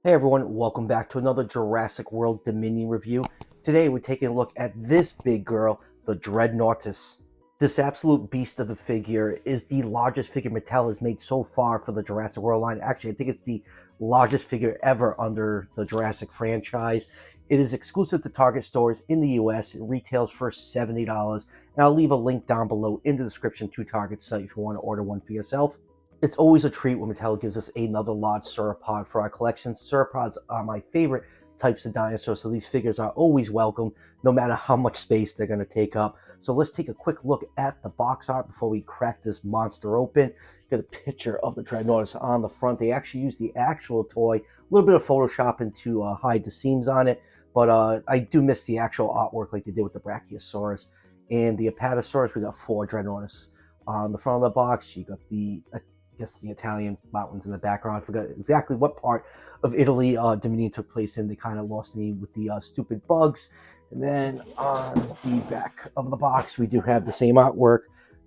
Hey everyone, welcome back to another Jurassic World Dominion review. Today we're taking a look at this big girl, the Dreadnoughtus. This absolute beast of a figure is the largest figure Mattel has made so far for the Jurassic World line. Actually, I think it's the largest figure ever under the Jurassic franchise. It is exclusive to Target stores in the US. It retails for $70, and I'll leave a link down below in the description to Target's site if you want to order one for yourself. It's always a treat when Mattel gives us another large sauropod for our collection. Sauropods are my favorite types of dinosaurs, so these figures are always welcome, no matter how much space they're going to take up. So let's take a quick look at the box art before we crack this monster open. Get a picture of the Dreadnoughtus on the front. They actually used the actual toy, a little bit of photoshopping to hide the seams on it, but I do miss the actual artwork like they did with the Brachiosaurus. And the Impellosaurus, we got 4 Dreadnoughtus. On the front of the box, you got the the Italian mountains in the background. I forgot exactly what part of Italy Dominion took place in. They kind of lost me with the stupid bugs. And then on the back of the box, we do have the same artwork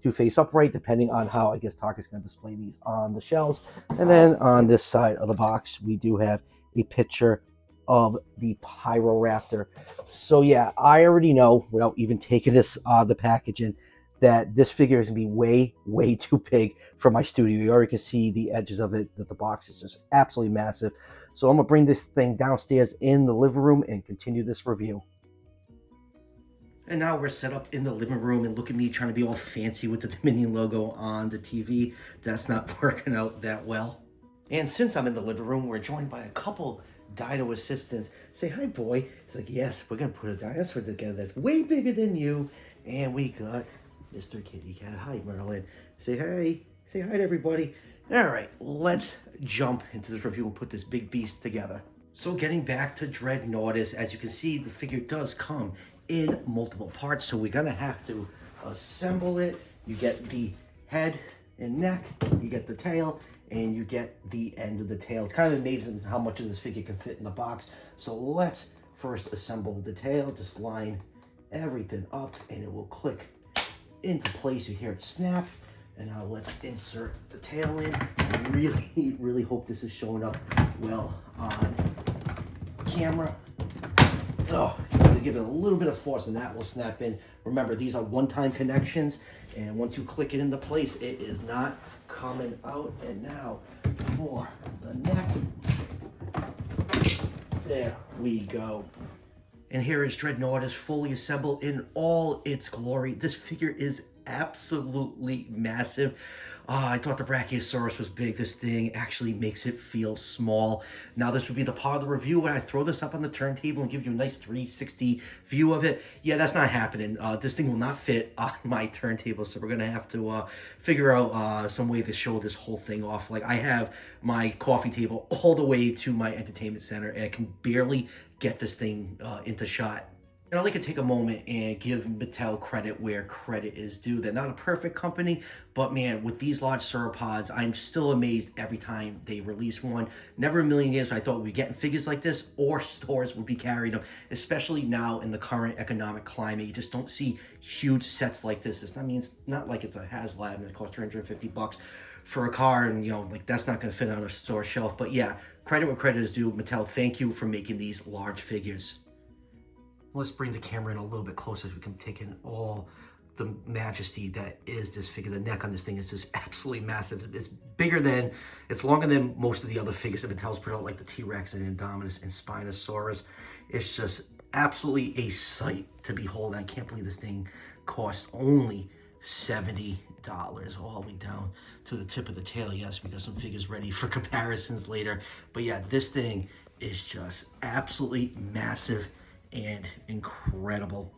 to face upright, depending on how I guess Target's going to display these on the shelves. And then on this side of the box, we do have a picture of the Pyroraptor. So yeah, I already know, without even taking this the packaging, that this figure is going to be way too big for my studio. You already can see the edges of it, that the box is just absolutely massive. So I'm going to bring this thing downstairs in the living room and continue this review. And now we're set up in the living room, and look at me trying to be all fancy with the Dominion logo on the TV. That's not working out that well. And since I'm in the living room, we're joined by a couple dino assistants. Say hi, boy. It's like, yes, we're going to put a dinosaur together that's way bigger than you. And we got Mr. Kitty Cat. Hi, Merlin. Say hi. Say hi to everybody. All right, let's jump into this review and put this big beast together. So getting back to Dreadnoughtus, as you can see, the figure does come in multiple parts, so we're going to have to assemble it. You get the head and neck, you get the tail, and you get the end of the tail. It's kind of amazing how much of this figure can fit in the box. So let's first assemble the tail. Just line everything up, and it will click into place. You hear it snap. And now let's insert the tail in. I really hope this is showing up well on camera. Oh, give it a little bit of force and that will snap in. Remember, these are one-time connections, and once you click it into place, it is not coming out. And now for the neck. There we go. And here is Dreadnoughtus fully assembled in all its glory. This figure is absolutely massive. I thought the Brachiosaurus was big. This thing actually makes it feel small. Now this would be the part of the review where I throw this up on the turntable and give you a nice 360 view of it. Yeah, that's not happening. This thing will not fit on my turntable, so we're gonna have to figure out some way to show this whole thing off. Like, I have my coffee table all the way to my entertainment center, and I can barely get this thing into shot. And I'd like to take a moment and give Mattel credit where credit is due. They're not a perfect company, but man, with these large sauropods, I'm still amazed every time they release one. Never a million years I thought we'd be getting figures like this, or stores would be carrying them, especially now in the current economic climate. You just don't see huge sets like this. It's not like it's a HasLab and it costs $350 for a car, and like, that's not going to fit on a store shelf. But yeah, credit where credit is due. Mattel, thank you for making these large figures. Let's bring the camera in a little bit closer so we can take in all the majesty that is this figure. The neck on this thing is just absolutely massive. It's longer than most of the other figures that Mattel's put out, like the T-Rex and Indominus and Spinosaurus. It's just absolutely a sight to behold. I can't believe this thing costs only $70 all the way down to the tip of the tail. Yes, we got some figures ready for comparisons later. But yeah, this thing is just absolutely massive and incredible.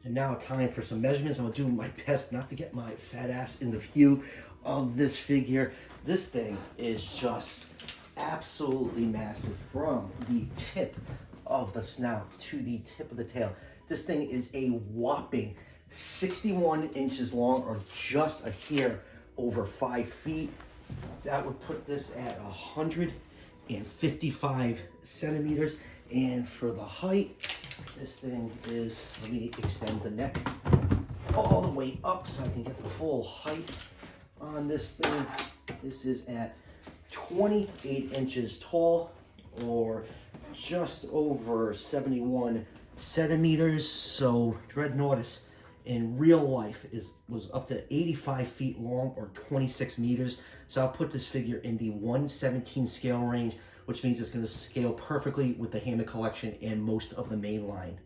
And now time for some measurements. I'm gonna do my best not to get my fat ass in the view of this figure. This thing is just absolutely massive from the tip of the snout to the tip of the tail. This thing is a whopping 61 inches long, or just a hair over 5 feet. That would put this at 155 centimeters. And for the height, this thing is, let me extend the neck all the way up so I can get the full height on this thing. This is at 28 inches tall, or just over 71 centimeters. So Dreadnoughtus in real life was up to 85 feet long, or 26 meters. So I'll put this figure in the 1/17 scale range, which means it's going to scale perfectly with the Hammond Collection and most of the main line.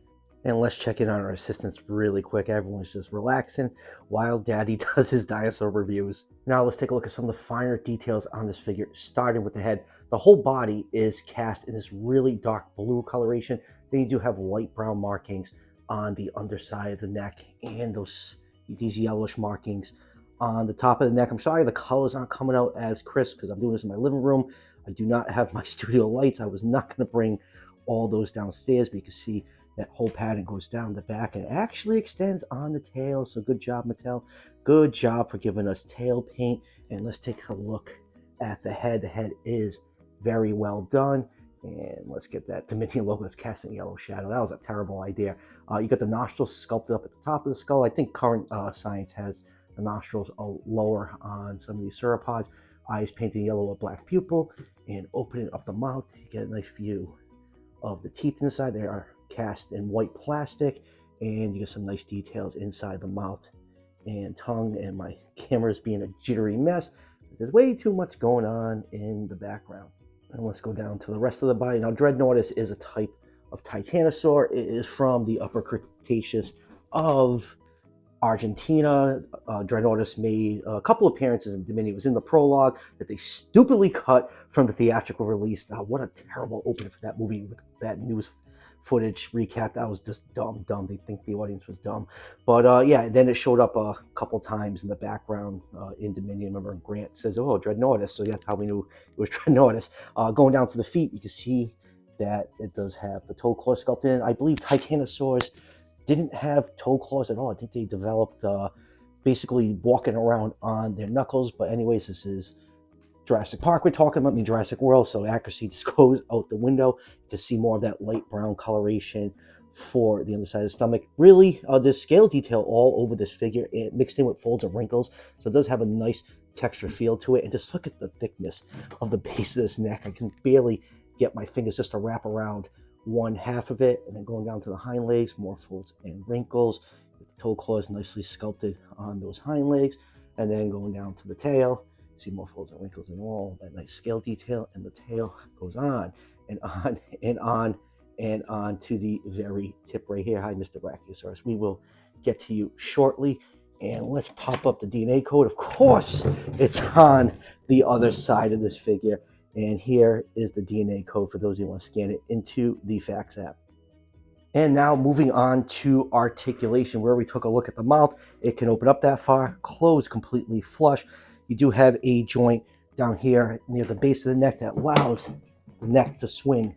And let's check in on our assistants really quick. Everyone's just relaxing while Daddy does his dinosaur reviews. Now let's take a look at some of the finer details on this figure, starting with the head. The whole body is cast in this really dark blue coloration. Then you do have light brown markings on the underside of the neck, and these yellowish markings on the top of the neck. I'm sorry the colors aren't coming out as crisp because I'm doing this in my living room. I do not have my studio lights. I was not going to bring all those downstairs, but you can see that whole pattern goes down the back and actually extends on the tail. So good job, Mattel. Good job for giving us tail paint. And let's take a look at the head. The head is very well done. And let's get that Dominion logo that's casting yellow shadow. That was a terrible idea. You got the nostrils sculpted up at the top of the skull. I think current science has the nostrils lower on some of these sauropods. Eyes painted yellow with black pupil. And opening up the mouth, you get a nice view of the teeth inside. They are cast in white plastic, and you get some nice details inside the mouth and tongue. And my camera's being a jittery mess. There's way too much going on in the background. And let's go down to the rest of the body. Now, Dreadnoughtus is a type of Titanosaur. It is from the Upper Cretaceous of Argentina. Dreadnoughtus made a couple appearances in Dominion. It was in the prologue that they stupidly cut from the theatrical release. What a terrible opening for that movie with that news footage recap. That was just dumb. They think the audience was dumb. But yeah, then it showed up a couple times in the background in Dominion. Remember, Grant says, "Oh, Dreadnoughtus." So that's how we knew it was Dreadnoughtus. Going down to the feet, you can see that it does have the toe claw sculpted in. I believe Titanosaurs didn't have toe claws at all. I think they developed basically walking around on their knuckles. But anyways, this is Jurassic Park we're talking about, Jurassic World, so accuracy just goes out the window. You can see more of that light brown coloration for the underside of the stomach. Really, there's scale detail all over this figure, and mixed in with folds and wrinkles, so it does have a nice texture feel to it. And just look at the thickness of the base of this neck. I can barely get my fingers just to wrap around one half of it, and then going down to the hind legs, more folds and wrinkles. The toe claws nicely sculpted on those hind legs, and then going down to the tail. See more folds and wrinkles and all that nice scale detail, and the tail goes on and on and on and on to the very tip right here. Hi, Mr. Brachiosaurus. We will get to you shortly, and let's pop up the DNA code. Of course, it's on the other side of this figure, and here is the DNA code for those who want to scan it into the Fax app. And now moving on to articulation, where we took a look at the mouth. It can open up that far, close completely flush. You do have a joint down here near the base of the neck that allows the neck to swing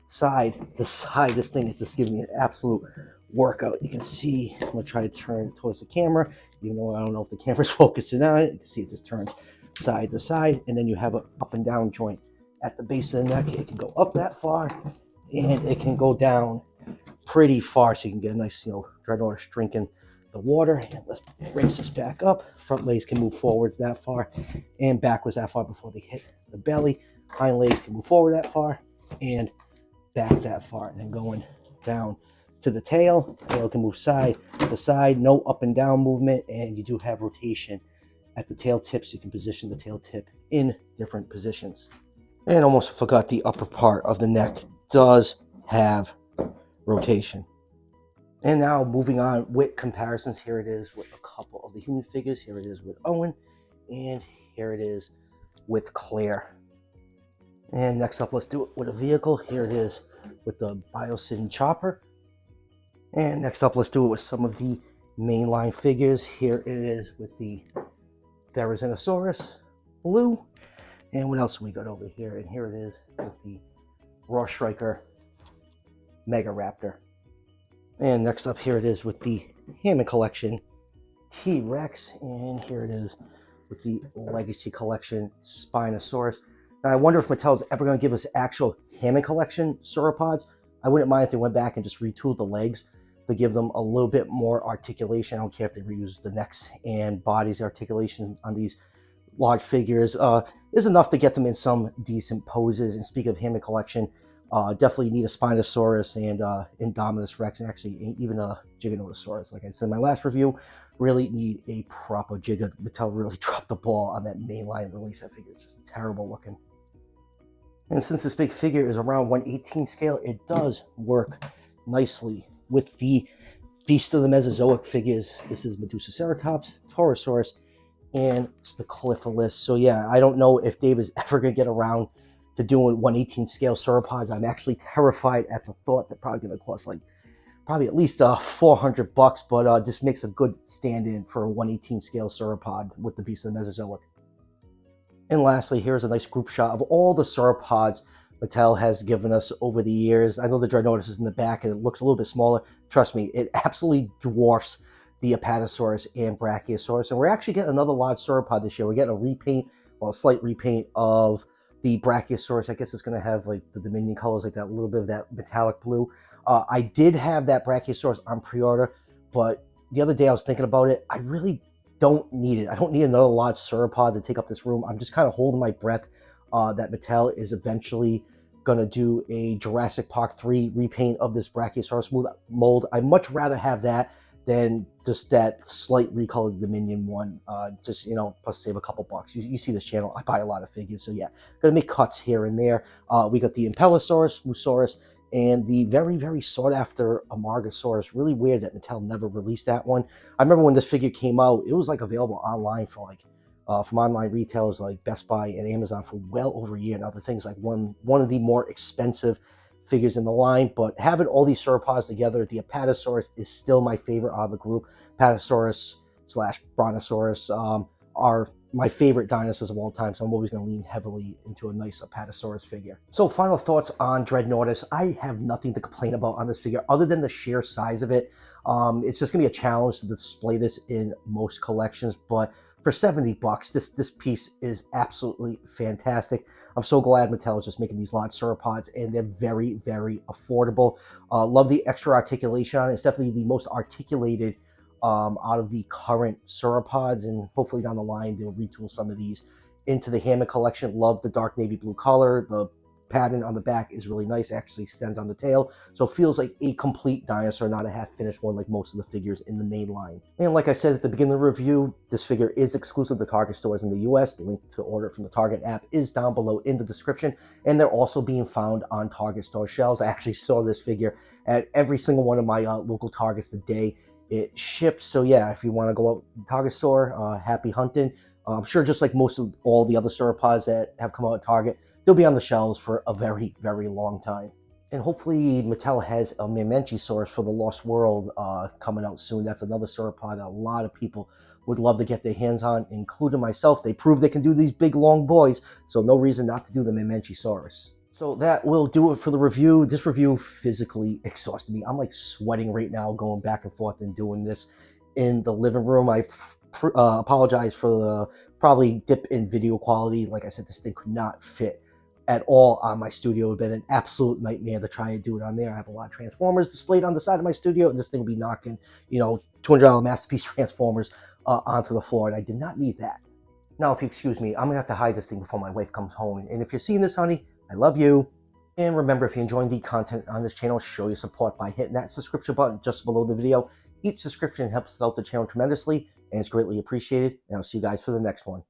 side to side. This thing is just giving me an absolute workout. You can see, I'm going to try to turn towards the camera, even though I don't know if the camera's focusing on it. You can see it just turns side to side, and then you have an up and down joint at the base of the neck. It can go up that far, and it can go down pretty far, so you can get a nice, Dreadnoughtus drinking the water. And let's raise this back up. Front legs can move forwards that far and backwards that far before they hit the belly. Hind legs can move forward that far and back that far. And then going down to the tail can move side to side, no up and down movement, and you do have rotation at the tail tips. You can position the tail tip in different positions. And almost forgot, the upper part of the neck does have rotation. And now moving on with comparisons. Here it is with a couple of the human figures. Here it is with Owen, and here it is with Claire. And next up, let's do it with a vehicle. Here it is with the Biocid Chopper. And next up, let's do it with some of the mainline figures. Here it is with the Therizinosaurus Blue. And what else we got over here? And here it is with the Raw Striker Mega Raptor. And next up, here it is with the Hammond Collection T-Rex. And here it is with the Legacy Collection Spinosaurus. Now, I wonder if Mattel's ever going to give us actual Hammond Collection sauropods. I wouldn't mind if they went back and just retooled the legs to give them a little bit more articulation. I don't care if they reuse the necks and bodies articulation on these large figures. is enough to get them in some decent poses. And speaking of Hammond Collection, definitely need a Spinosaurus and Indominus Rex, and actually even a Giganotosaurus. Like I said in my last review, really need a proper Giga. Mattel really dropped the ball on that mainline release. That figure is just terrible looking. And since this big figure is around 1/18 scale, it does work nicely with the Beast of the Mesozoic figures. This is Medusaceratops, Torosaurus, and Spiclophilis. So yeah, I don't know if Dave is ever going to get around to doing 1/18 scale sauropods. I'm actually terrified at the thought that probably going to cost like probably at least $400, but this makes a good stand-in for a 1/18 scale sauropod with the Beast of the Mesozoic. And lastly, here's a nice group shot of all the sauropods Mattel has given us over the years. I know the Dreadnoughtus is in the back and it looks a little bit smaller. Trust me, it absolutely dwarfs the Apatosaurus and Brachiosaurus. And we're actually getting another large sauropod this year. We're getting a repaint, well, a slight repaint of the Brachiosaurus. I guess it's going to have like the Dominion colors, like that little bit of that metallic blue. I did have that Brachiosaurus on pre-order, but the other day I was thinking about it. I really don't need it. I don't need another large sauropod to take up this room. I'm just kind of holding my breath that Mattel is eventually going to do a Jurassic Park 3 repaint of this Brachiosaurus mold. I'd much rather have that than just that slight recolored Dominion one. Just, you know, plus save a couple bucks. You see this channel, I buy a lot of figures. So yeah, going to make cuts here and there. We got the Impellosaurus, Spinosaurus, and the very, very sought-after Amargasaurus. Really weird that Mattel never released that one. I remember when this figure came out, it was like available online for like, from online retailers like Best Buy and Amazon for well over a year. Now the thing's like one of the more expensive figures in the line, but having all these sauropods together, the Apatosaurus is still my favorite out of the group. Apatosaurus / Brontosaurus are my favorite dinosaurs of all time, so I'm always going to lean heavily into a nice Apatosaurus figure. So final thoughts on Dreadnoughtus. I have nothing to complain about on this figure other than the sheer size of it. It's just going to be a challenge to display this in most collections, but for $70, this piece is absolutely fantastic. I'm so glad Mattel is just making these large sauropods, and they're very, very affordable. Love the extra articulation on it. It's definitely the most articulated out of the current sauropods, and hopefully down the line they'll retool some of these into the Hammond Collection. Love the dark navy blue color. The pattern on the back is really nice. It actually extends on the tail, so it feels like a complete dinosaur, not a half-finished one like most of the figures in the main line. And like I said at the beginning of the review, this figure is exclusive to Target stores in the US. The link to order from the Target app is down below in the description, and they're also being found on Target store shelves. I actually saw this figure at every single one of my local Targets the day it ships. So yeah, if you want to go out to the Target store, happy hunting. I'm sure just like most of all the other sauropods that have come out at Target, they'll be on the shelves for a very, very long time. And hopefully Mattel has a Mamenchisaurus for the Lost World coming out soon. That's another sauropod that a lot of people would love to get their hands on, including myself. They prove they can do these big, long boys, so no reason not to do the Mamenchisaurus. So that will do it for the review. This review physically exhausted me. I'm like sweating right now going back and forth and doing this in the living room. I apologize for the probably dip in video quality. Like I said, this thing could not fit at all on my studio. It would have been an absolute nightmare to try and do it on there. I have a lot of Transformers displayed on the side of my studio, and this thing will be knocking, you know, $200 Masterpiece Transformers onto the floor, and I did not need that. Now, if you excuse me, I'm going to have to hide this thing before my wife comes home. And if you're seeing this, honey, I love you. And remember, if you're enjoying the content on this channel, show your support by hitting that subscription button just below the video. Each subscription helps out the channel tremendously, and it's greatly appreciated. And I'll see you guys for the next one.